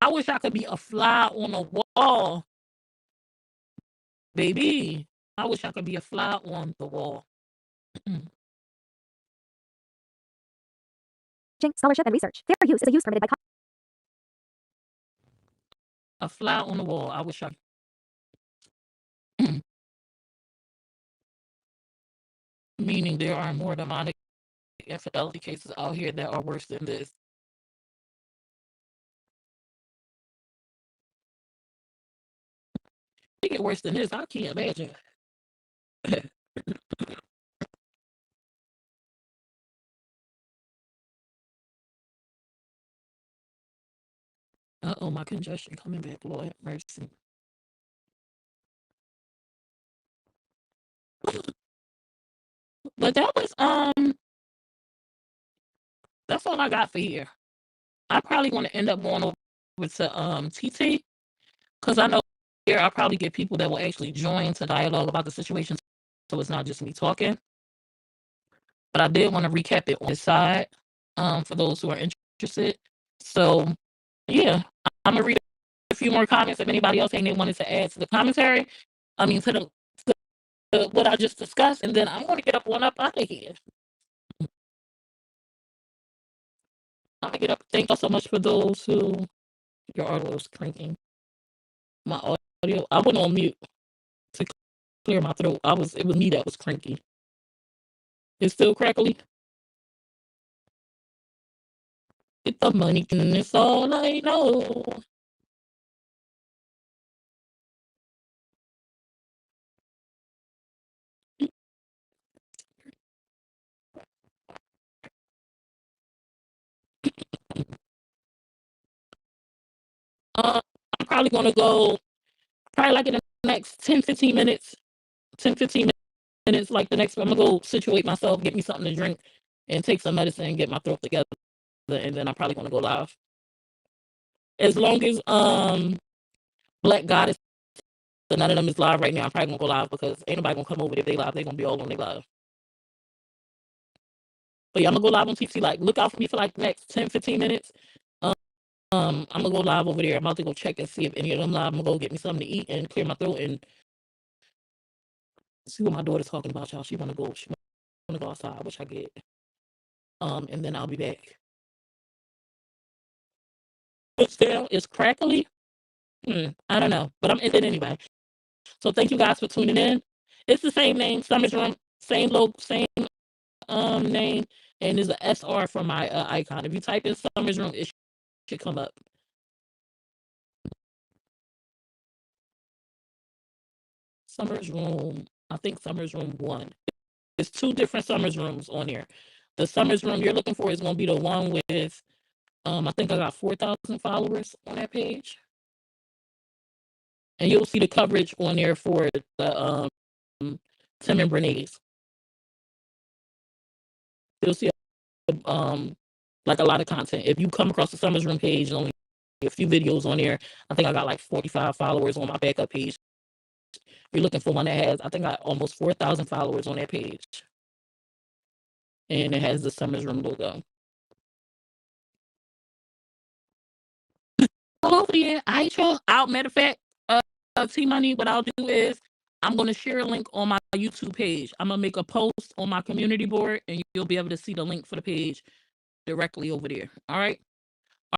I wish I could be a fly on the wall. Baby. I wish I could be a fly on the wall. Scholarship and research. Fair use is a use permitted by A fly on the wall. I wish I meaning there are more demonic infidelity cases out here that are worse than this. They get worse than this. I can't imagine. Uh-oh, my congestion coming back. Lord have mercy. But that's all I got for here. I probably want to end up going over to TT because I know here I'll probably get people that will actually join to dialogue about the situation, so it's not just me talking. But I did want to recap it on the side for those who are interested. So yeah, I'm gonna read a few more comments if anybody else ain't wanted to add to the commentary. I mean to what I just discussed, and then I'm gonna get up out of here. I'm gonna get up. Thank y'all so much for those who your audio is cranking. My audio, I went on mute to clear my throat. It was me that was cranky. It's still crackly. Get the money, and it's all I know. I'm probably gonna go like in the next 10-15 minutes. 10-15 minutes, like the next I'm gonna go situate myself, get me something to drink, and take some medicine and get my throat together, and then I'm probably gonna go live. As long as Black Goddess, none of them is live right now, I'm probably gonna go live because ain't nobody gonna come over if they live. They gonna be all on their live. But yeah, I'm gonna go live on TT. Like, look out for me for like the next 10-15 minutes. I'm gonna go live over there. I'm about to go check and see if any of them live. I'm gonna go get me something to eat and clear my throat and see what my daughter's talking about, y'all. She wanna go outside, which I get. And then I'll be back. But still, it's crackly. I don't know, but I'm in it anyway. So thank you guys for tuning in. It's the same name, Summer's Room, same logo, same name, and there's a SR for my icon. If you type in Summer's Room, it should come up. Summer's Room, I think Summer's Room 1. There's 2 different Summer's Rooms on here. The Summer's Room you're looking for is going to be the one with, I think I got 4,000 followers on that page. And you'll see the coverage on there for the Tim and Brenay's. You'll see like a lot of content. If you come across the Summer's Room page, only a few videos on there. I think I got like 45 followers on my backup page. If you're looking for one that has, I think I got almost 4,000 followers on that page. And it has the Summer's Room logo. Hopefully, matter of fact, T-Money, what I'll do is I'm going to share a link on my YouTube page. I'm going to make a post on my community board, and you'll be able to see the link for the page directly over there. All right?